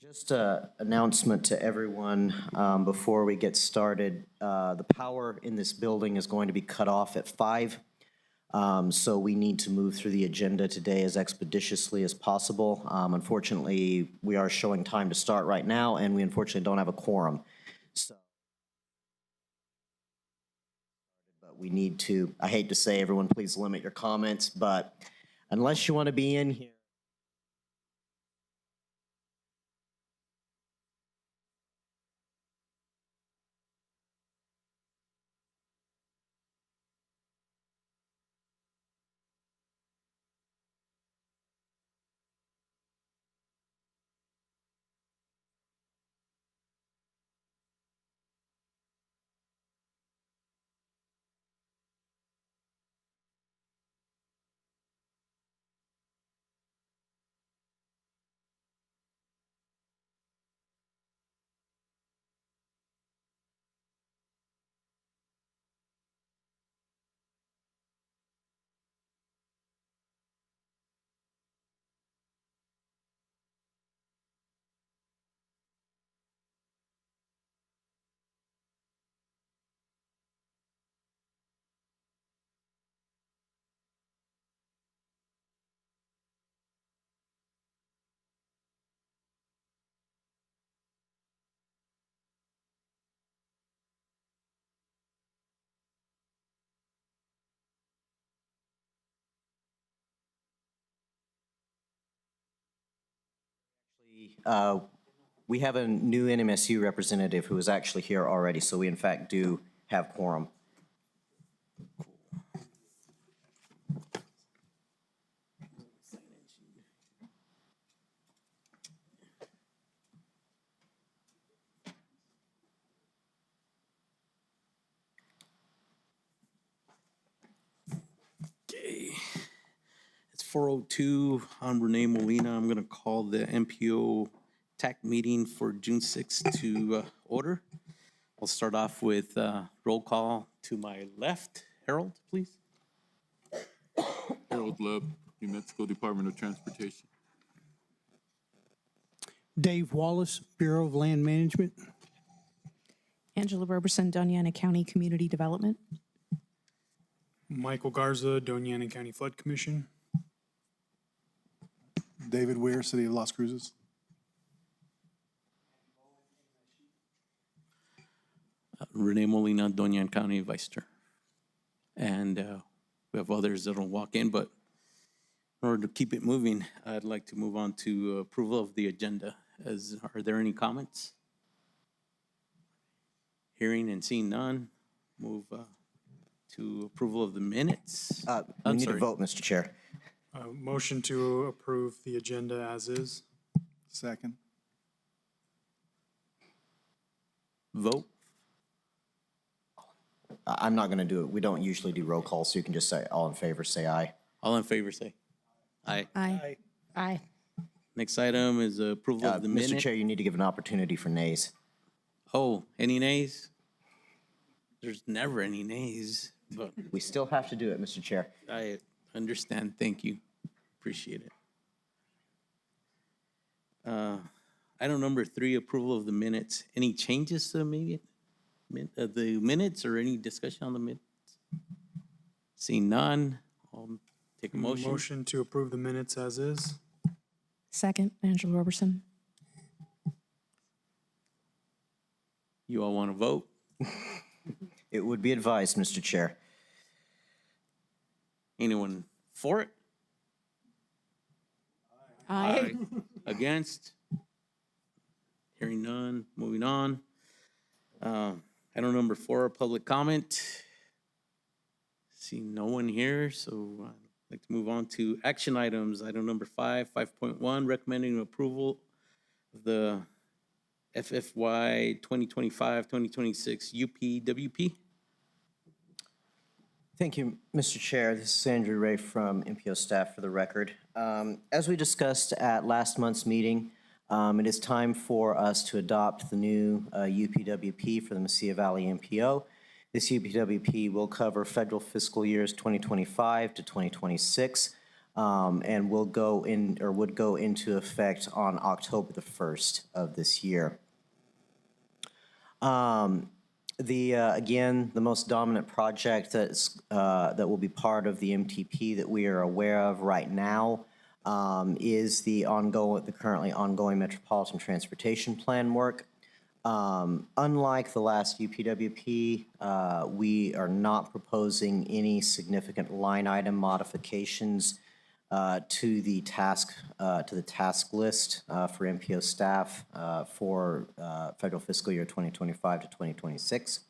Just an announcement to everyone before we get started. The power in this building is going to be cut off at 5, so we need to move through the agenda today as expeditiously as possible. Unfortunately, we are showing time to start right now, and we unfortunately don't have a quorum. So, but we need to, I hate to say, everyone, please limit your comments, but unless you want to be in here, we have a new NMSU representative who is actually here already, so we in fact do have quorum. Okay. It's 4:02. I'm Renee Molina. I'm going to call the MPO TAC meeting for June 6th to order. I'll start off with roll call to my left. Harold, please. Harold Love, New Mexico Department of Transportation. Dave Wallace, Bureau of Land Management. Angela Roberson, Doña County Community Development. Michael Garza, Doña County Flood Commission. David Weir, City of Las Cruces. Renee Molina, Doña County Vice Chair. And we have others that'll walk in, but in order to keep it moving, I'd like to move on to approval of the agenda. Are there any comments? Hearing and seeing none, move to approval of the minutes. We need to vote, Mr. Chair. Motion to approve the agenda as is. Second. Vote. I'm not going to do it. We don't usually do roll call, so you can just say all in favor, say aye. All in favor, say aye. Aye. Aye. Next item is approval of the minute. Mr. Chair, you need to give an opportunity for nays. Oh, any nays? There's never any nays, but We still have to do it, Mr. Chair. I understand. Thank you. Appreciate it. Item number 3, approval of the minutes. Any changes to the minutes or any discussion on the minutes? Seeing none, I'll take a motion. Motion to approve the minutes as is. Second, Angela Roberson. You all want to vote? It would be advised, Mr. Chair. Anyone for it? Aye. Against? Hearing none, moving on. Item number 4, public comment. See no one here, so I'd like to move on to action items. Item number 5, 5.1, recommending approval of the FFY 2025-2026 UPWP. Thank you, Mr. Chair. This is Andrew Ray from MPO staff for the record. As we discussed at last month's meeting, it is time for us to adopt the new UPWP for the Mesilla Valley MPO. This UPWP will cover federal fiscal years 2025 to 2026. and will go in, or would go into effect on October the 1st of this year. Again, the most dominant project that will be part of the MTP that we are aware of right now is the currently ongoing Metropolitan Transportation Plan work. Unlike the last UPWP, we are not proposing any significant line item modifications to the task list for MPO staff for federal fiscal year 2025 to 2026.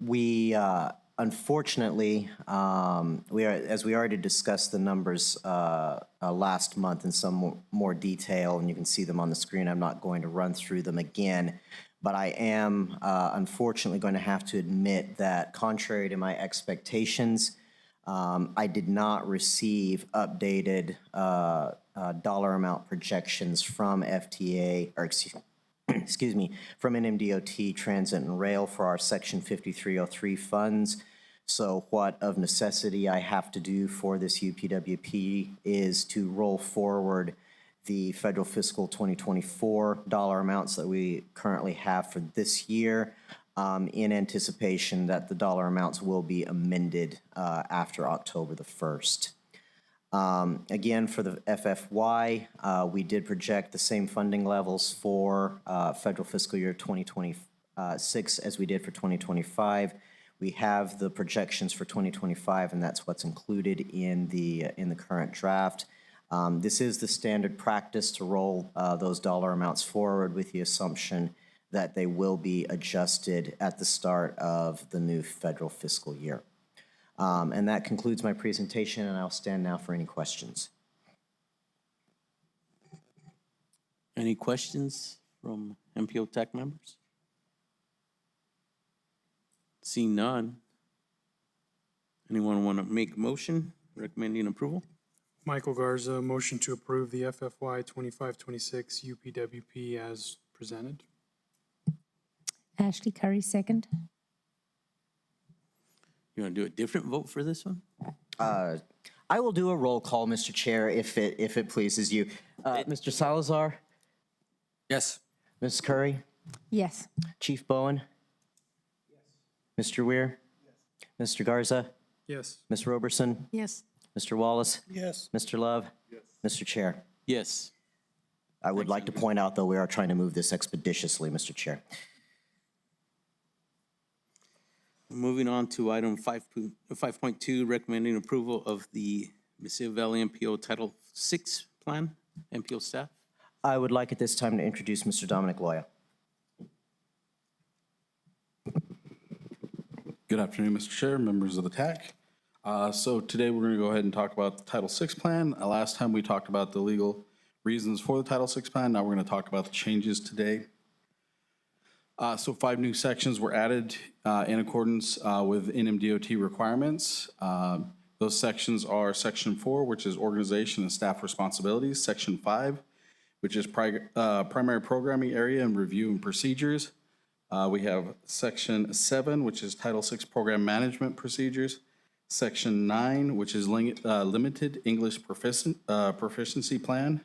We unfortunately, as we already discussed the numbers last month in some more detail, and you can see them on the screen. I'm not going to run through them again, but I am unfortunately going to have to admit that contrary to my expectations, I did not receive updated dollar amount projections from FTA, or excuse me, from NMDOT Transit and Rail for our Section 5303 funds. So what of necessity I have to do for this UPWP is to roll forward the federal fiscal 2024 dollar amounts that we currently have for this year, in anticipation that the dollar amounts will be amended after October the 1st. Again, for the FFY, we did project the same funding levels for federal fiscal year 2026 as we did for 2025. We have the projections for 2025, and that's what's included in the current draft. This is the standard practice to roll those dollar amounts forward with the assumption that they will be adjusted at the start of the new federal fiscal year. And that concludes my presentation, and I'll stand now for any questions. Any questions from MPO Tech members? Seeing none. Anyone want to make a motion recommending approval? Michael Garza, motion to approve the FFY 25-26 UPWP as presented. Ashley Curry, second. You want to do a different vote for this one? I will do a roll call, Mr. Chair, if it pleases you. Mr. Salazar? Yes. Ms. Curry? Yes. Chief Bowen? Yes. Mr. Weir? Yes. Mr. Garza? Yes. Ms. Roberson? Yes. Mr. Wallace? Yes. Mr. Love? Yes. Mr. Chair? Yes. I would like to point out, though, we are trying to move this expeditiously, Mr. Chair. Moving on to item 5.2, recommending approval of the Mississippi Valley MPO Title VI Plan, MPO staff. I would like at this time to introduce Mr. Dominic Loya. Good afternoon, Mr. Chair, members of the TAC. So today we're going to go ahead and talk about the Title VI plan. Last time we talked about the legal reasons for the Title VI plan. Now we're going to talk about the changes today. So 5 new sections were added in accordance with NMDOT requirements. Those sections are Section 4, which is organization and staff responsibilities. Section 5, which is primary programming area and review and procedures. We have Section 7, which is Title VI program management procedures. Section 9, which is limited English proficiency plan.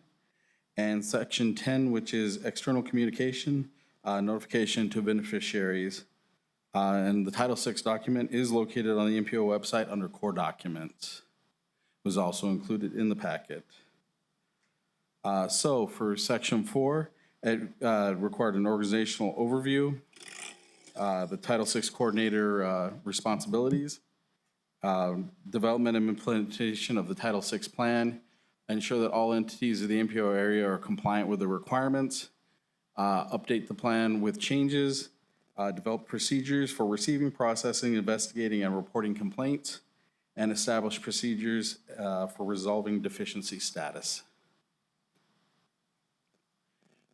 And Section 10, which is external communication, notification to beneficiaries. And the Title VI document is located on the MPO website under core documents. It was also included in the packet. So for Section 4, it required an organizational overview, the Title VI coordinator responsibilities, development and implementation of the Title VI plan, ensure that all entities of the MPO area are compliant with the requirements, update the plan with changes, develop procedures for receiving, processing, investigating, and reporting complaints, and establish procedures for resolving deficiency status.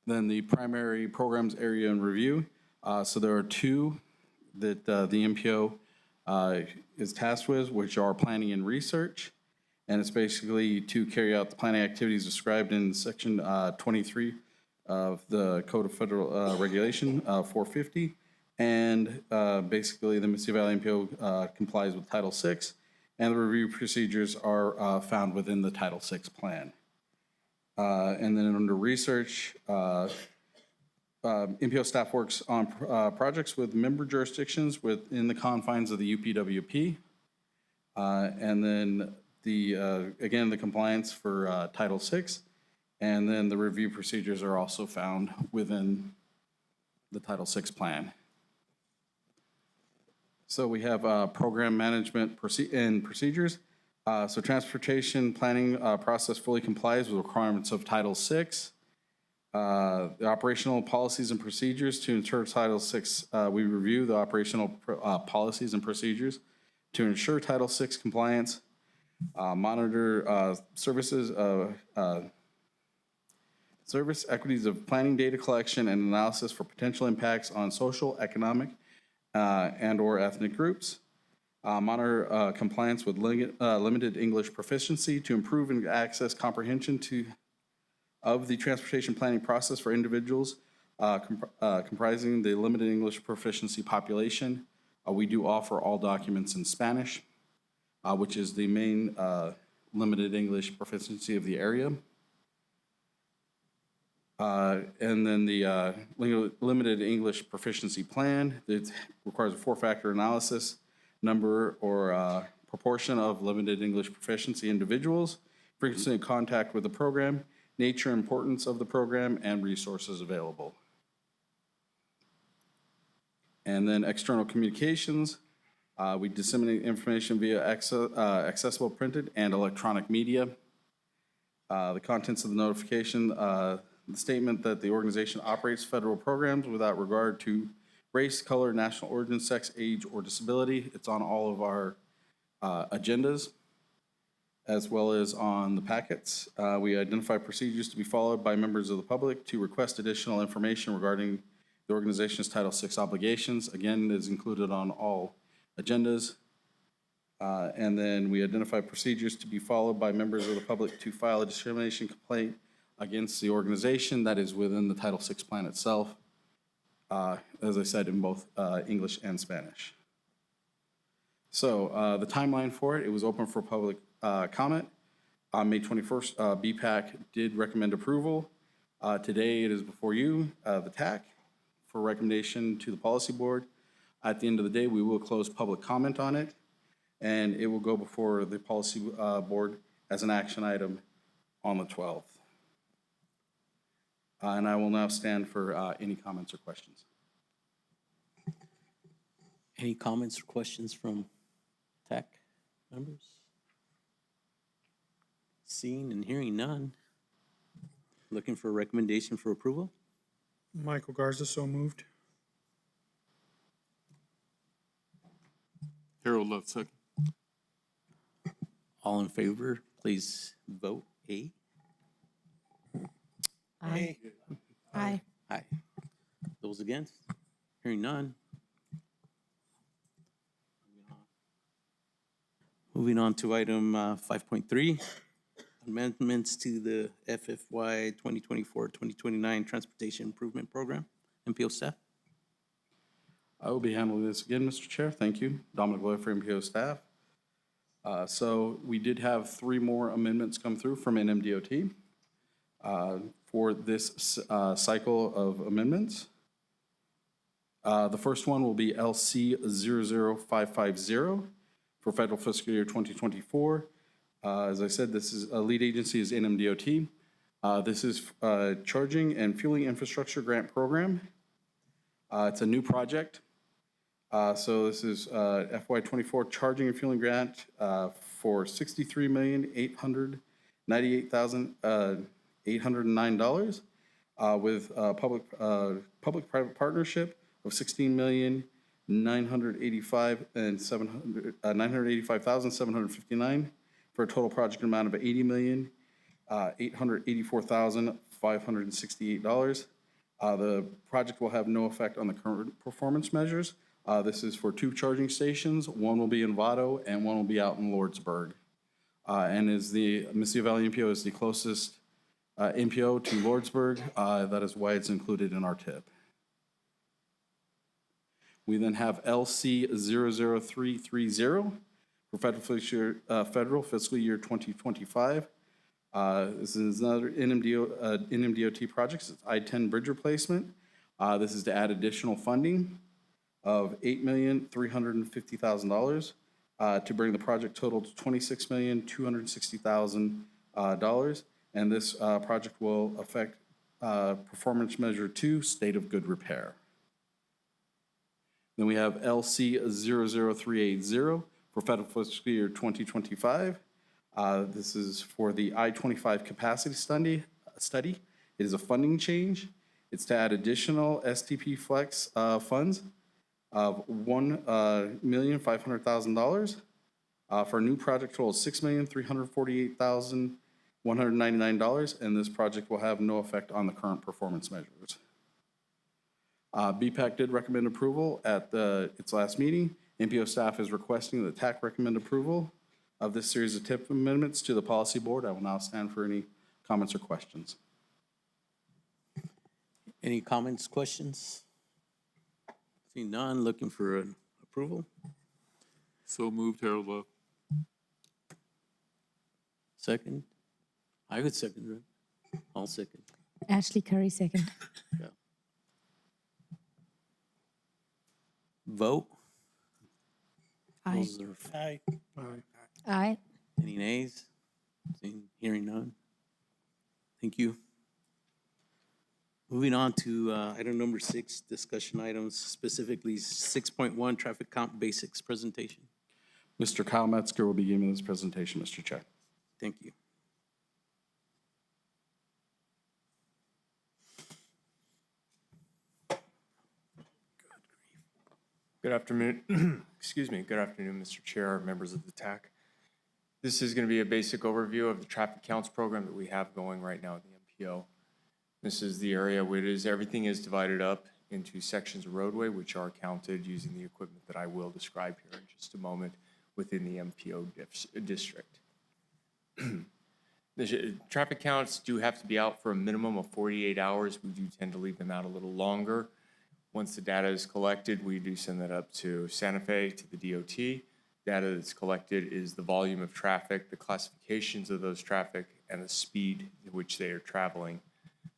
Then the primary programs area and review. So there are 2 that the MPO is tasked with, which are planning and research. And it's basically to carry out the planning activities described in Section 23 of the Code of Federal Regulation 450. And basically the Mississippi Valley MPO complies with Title VI and the review procedures are found within the Title VI plan. And then under research, MPO staff works on projects with member jurisdictions within the confines of the UPWP. And then again, the compliance for Title VI, and then the review procedures are also found within the Title VI plan. So we have program management and procedures. So transportation planning process fully complies with requirements of Title VI. The operational policies and procedures to ensure Title VI, we review the operational policies and procedures to ensure Title VI compliance, monitor service equities of planning, data collection, and analysis for potential impacts on social, economic, and/or ethnic groups. Monitor compliance with limited English proficiency to improve and access comprehension of the transportation planning process for individuals comprising the limited English proficiency population. We do offer all documents in Spanish, which is the main limited English proficiency of the area. And then the limited English proficiency plan, it requires a 4-factor analysis, number or proportion of limited English proficiency individuals, frequency of contact with the program, nature and importance of the program, and resources available. And then external communications, we disseminate information via accessible printed and electronic media. The contents of the notification, the statement that the organization operates federal programs without regard to race, color, national origin, sex, age, or disability. It's on all of our agendas, as well as on the packets. We identify procedures to be followed by members of the public to request additional information regarding the organization's Title VI obligations. Again, is included on all agendas. And then we identify procedures to be followed by members of the public to file a discrimination complaint against the organization that is within the Title VI plan itself, as I said, in both English and Spanish. So the timeline for it was open for public comment. On May 21st, BPAC did recommend approval. Today it is before you, the TAC, for recommendation to the policy board. At the end of the day, we will close public comment on it, and it will go before the policy board as an action item on the 12th. And I will now stand for any comments or questions. Any comments or questions from TAC members? Seeing and hearing none. Looking for a recommendation for approval? Michael Garza, so moved. Harold Love, second. All in favor, please vote aye. Aye. Aye. Aye. Those against? Hearing none. Moving on to item 5.3, amendments to the FFY 2024-2029 Transportation Improvement Program. MPO staff. I will be handling this again, Mr. Chair. Thank you. Dominic Lloyd for MPO staff. So we did have 3 more amendments come through from NMDOT for this cycle of amendments. The first one will be LC 00550 for federal fiscal year 2024. As I said, this is lead agency is NMDOT. This is charging and fueling infrastructure grant program. It's a new project. So this is FY24 charging and fueling grant for $63,898,809 with public-private partnership of $16,985,759 for a total project amount of $80,884,568. The project will have no effect on the current performance measures. This is for 2 charging stations. One will be in Vado and one will be out in Lordsburg. And is the Mississippi Valley MPO is the closest MPO to Lordsburg. That is why it's included in our TIP. We then have LC 00330 for federal fiscal year 2025. This is another NMDOT project. It's I-10 bridge replacement. This is to add additional funding of $8,350,000 to bring the project total to $26,260,000. And this project will affect performance measure 2, state of good repair. Then we have LC 00380 for federal fiscal year 2025. This is for the I-25 capacity study. It is a funding change. It's to add additional STP Flex funds of $1,500,000 for a new project total of $6,348,199, and this project will have no effect on the current performance measures. BPAC did recommend approval at its last meeting. MPO staff is requesting that TAC recommend approval of this series of TIP amendments to the policy board. I will now stand for any comments or questions. Any comments, questions? Seeing none, looking for an approval. So moved, Harold Love. Second? I would second it. I'll second. Ashley Curry, second. Yeah. Vote? Aye. Those are- Aye. Aye. Any nays? Hearing none. Thank you. Moving on to item number 6, discussion items, specifically 6.1, traffic count basics presentation. Mr. Kyle Metzger will be giving this presentation, Mr. Chair. Thank you. Good afternoon. Excuse me. Good afternoon, Mr. Chair, members of the TAC. This is going to be a basic overview of the traffic counts program that we have going right now at the MPO. This is the area where everything is divided up into sections of roadway, which are counted using the equipment that I will describe here in just a moment within the MPO district. The traffic counts do have to be out for a minimum of 48 hours. We do tend to leave them out a little longer. Once the data is collected, we do send that up to Santa Fe, to the DOT. Data that's collected is the volume of traffic, the classifications of those traffic, and the speed at which they are traveling.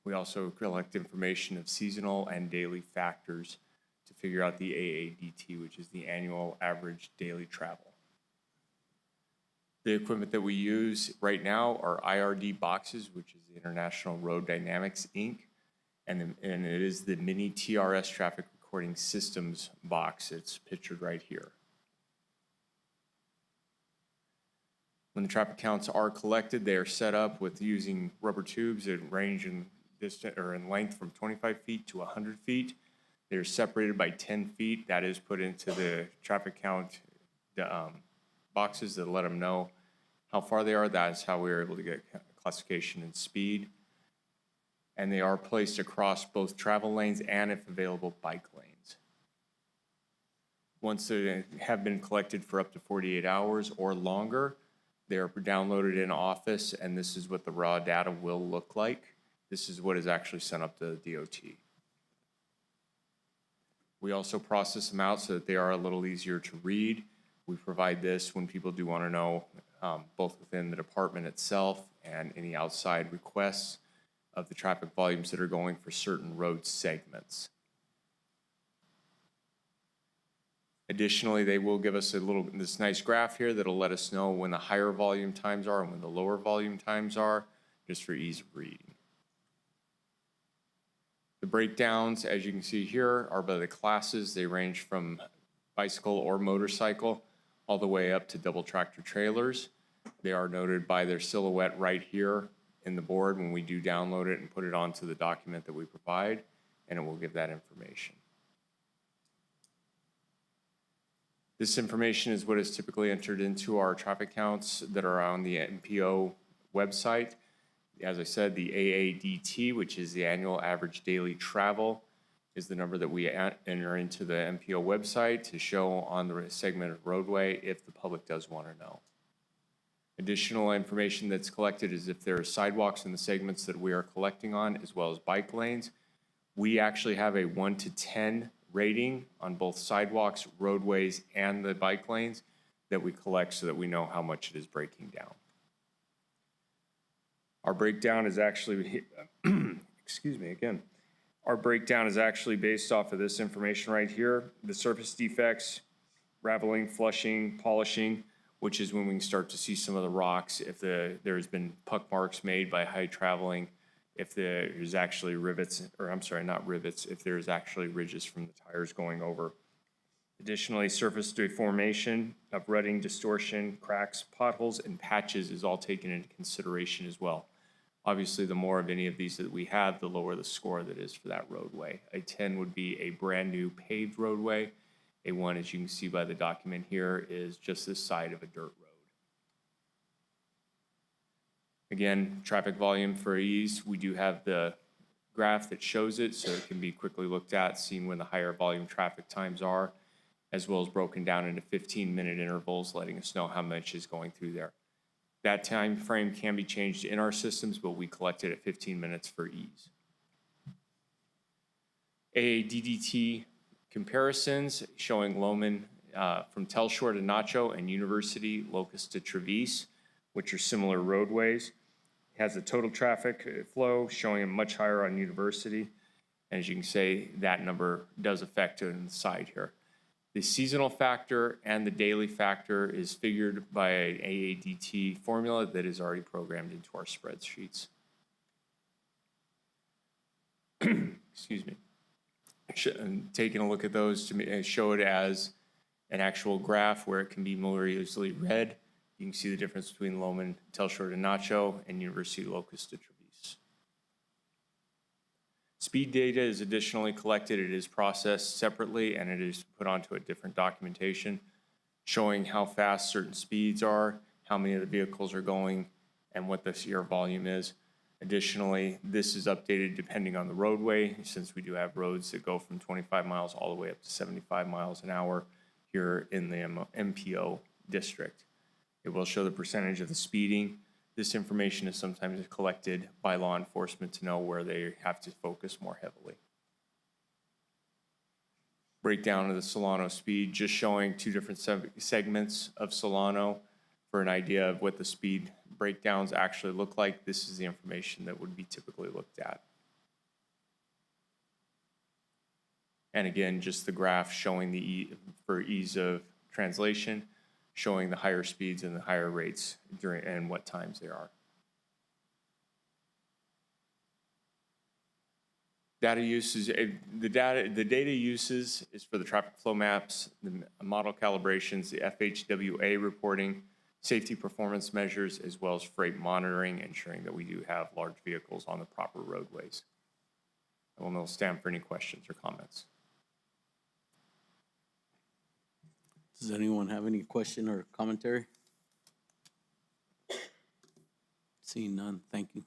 We also collect information of seasonal and daily factors to figure out the AADT, which is the annual average daily travel. The equipment that we use right now are IRD boxes, which is the International Road Dynamics, Inc., and it is the mini TRS traffic recording systems box. It's pictured right here. When the traffic counts are collected, they are set up with using rubber tubes that range in distance or in length from 25 feet to 100 feet. They're separated by 10 feet. That is put into the traffic count boxes that let them know how far they are. That's how we are able to get classification and speed. And they are placed across both travel lanes and, if available, bike lanes. Once they have been collected for up to 48 hours or longer, they are downloaded in Office, and this is what the raw data will look like. This is what is actually sent up to the DOT. We also process them out so that they are a little easier to read. We provide this when people do want to know, both within the department itself and any outside requests of the traffic volumes that are going for certain road segments. Additionally, they will give us this nice graph here that'll let us know when the higher volume times are and when the lower volume times are, just for ease of reading. The breakdowns, as you can see here, are by the classes. They range from bicycle or motorcycle all the way up to double tractor trailers. They are noted by their silhouette right here in the board when we do download it and put it onto the document that we provide, and it will give that information. This information is what is typically entered into our traffic counts that are on the MPO website. As I said, the AADT, which is the annual average daily travel, is the number that we enter into the MPO website to show on the segment of roadway if the public does want to know. Additional information that's collected is if there are sidewalks in the segments that we are collecting on, as well as bike lanes. We actually have a 1 to 10 rating on both sidewalks, roadways, and the bike lanes. that we collect so that we know how much it is breaking down. Our breakdown is actually, excuse me again. Our breakdown is actually based off of this information right here, the surface defects, raveling, flushing, polishing, which is when we can start to see some of the rocks, if there's been puck marks made by high traveling, if there's actually rivets, or I'm sorry, not rivets, if there's actually ridges from the tires going over. Additionally, surface deformation, uprutting, distortion, cracks, potholes, and patches is all taken into consideration as well. Obviously, the more of any of these that we have, the lower the score that is for that roadway. A 10 would be a brand-new paved roadway. A 1, as you can see by the document here, is just this side of a dirt road. Again, traffic volume for ease, we do have the graph that shows it, so it can be quickly looked at, seeing when the higher volume traffic times are, as well as broken down into 15-minute intervals, letting us know how much is going through there. That time frame can be changed in our systems, but we collect it at 15 minutes for ease. AADDT comparisons showing Loman from Telshore to Nacho and University, Locust to Travis, which are similar roadways. It has a total traffic flow showing it much higher on University. And as you can see, that number does affect it on the side here. The seasonal factor and the daily factor is figured by an AADT formula that is already programmed into our spreadsheets. Excuse me. Taking a look at those to show it as an actual graph where it can be more easily read. You can see the difference between Loman, Telshore to Nacho, and University Locust to Travis. Speed data is additionally collected. It is processed separately, and it is put onto a different documentation showing how fast certain speeds are, how many of the vehicles are going, and what the sheer volume is. Additionally, this is updated depending on the roadway, since we do have roads that go from 25 miles all the way up to 75 miles an hour here in the MPO district. It will show the percentage of the speeding. This information is sometimes collected by law enforcement to know where they have to focus more heavily. Breakdown of the Solano speed, just showing two different segments of Solano for an idea of what the speed breakdowns actually look like. This is the information that would be typically looked at. And again, just the graph showing for ease of translation, showing the higher speeds and the higher rates during and what times they are. Data uses, the data uses is for the traffic flow maps, the model calibrations, the FHWA reporting, safety performance measures, as well as freight monitoring, ensuring that we do have large vehicles on the proper roadways. I will now stand for any questions or comments. Does anyone have any question or commentary? Seeing none, thank you.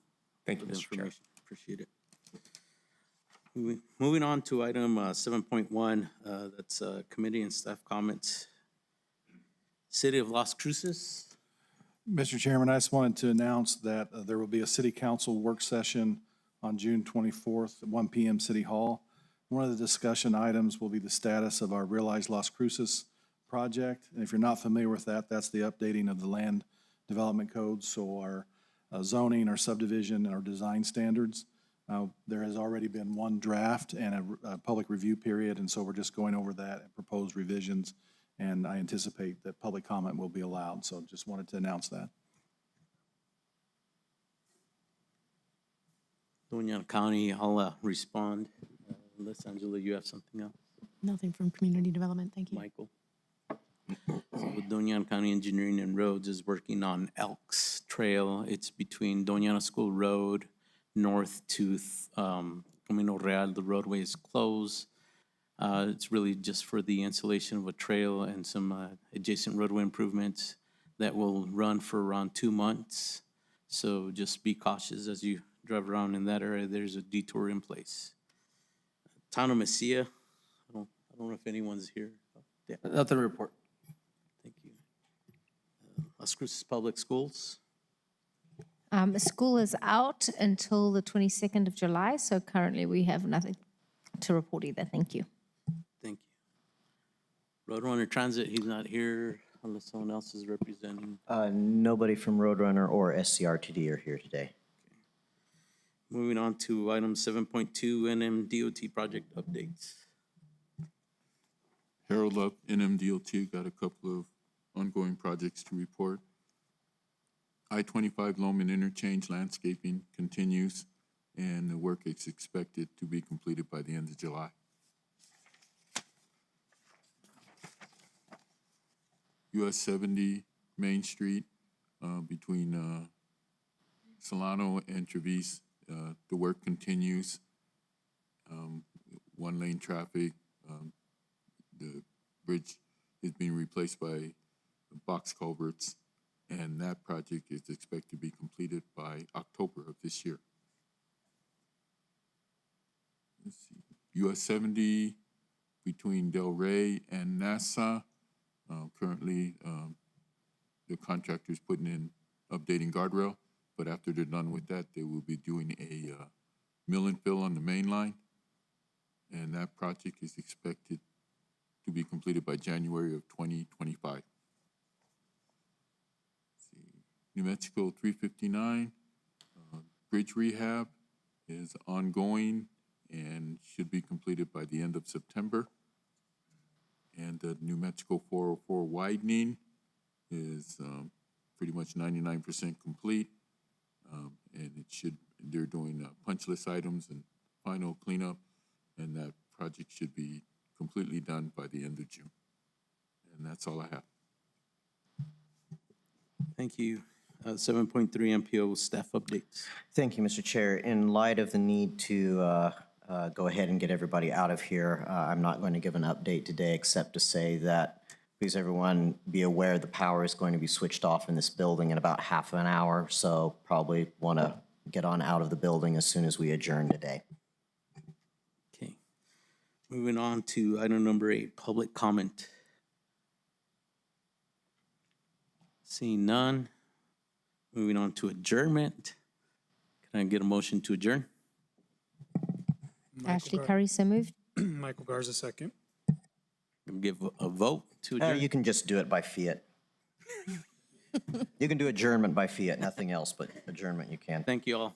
Thank you, for the Mr. Chair. information. Appreciate it. Moving on to item 7.1, that's committee and staff comments. City of Las Cruces. Mr. Chairman, I just wanted to announce that there will be a city council work session on June 24th at 1 p.m. City Hall. One of the discussion items will be the status of our Realize Las Cruces project. And if you're not familiar with that, that's the updating of the land development codes. So our zoning, our subdivision, and our design standards. There has already been one draft and a public review period, and so we're just going over that and proposed revisions, and I anticipate that public comment will be allowed, so just wanted to announce that. Doña County, I'll respond. Unless, Angela, you have something else? Nothing from community development, thank you. Michael? So Doña County Engineering and Roads is working on Elks Trail. It's between Doña School Road, north to Camino Real. The roadway is closed. It's really just for the installation of a trail and some adjacent roadway improvements that will run for around 2 months. So just be cautious as you drive around in that area. There's a detour in place. Town of Mesilla, I don't know if anyone's here. Yeah. Nothing to report. Thank you. Las Cruces Public Schools. School is out until the 22nd of July, so currently we have nothing to report either. Thank you. Thank you. Roadrunner Transit, he's not here. unless someone else is representing. Nobody from Roadrunner or SCRTD are here today. Moving on to item 7.2, NMDOT project updates. Harold Love, NMDOT, got a couple of ongoing projects to report. I-25 Loman Interchange landscaping continues, and the work is expected to be completed by the end of July. US 70 Main Street between Solano and Travis, the work continues. One-lane traffic, the bridge is being replaced by box culverts, and that project is expected to be completed by October of this year. Let's see, US 70 between Del Rey and Nassau. Currently, the contractor's putting in, updating guardrail, but after they're done with that, they will be doing a mill and fill on the main line, and that project is expected to be completed by January of 2025. New Mexico 359, bridge rehab is ongoing and should be completed by the end of September. And the New Mexico 404 widening is pretty much 99% complete. And they're doing punch list items and final cleanup, and that project should be completely done by the end of June. And that's all I have. Thank you. 7.3, MPO staff updates. Thank you, Mr. Chair. In light of the need to go ahead and get everybody out of here, I'm not going to give an update today except to say that please everyone be aware the power is going to be switched off in this building in about half an hour, so probably want to get on out of the building as soon as we adjourn today. Okay. Moving on to item number 8, public comment. Seeing none. Moving on to adjournment. Can I get a motion to adjourn? Ashley Curry, so moved. Michael Garza, second. Give a vote to adjourn? You can just do it by fiat. You can do adjournment by fiat, nothing else, but adjournment you can. Thank you all.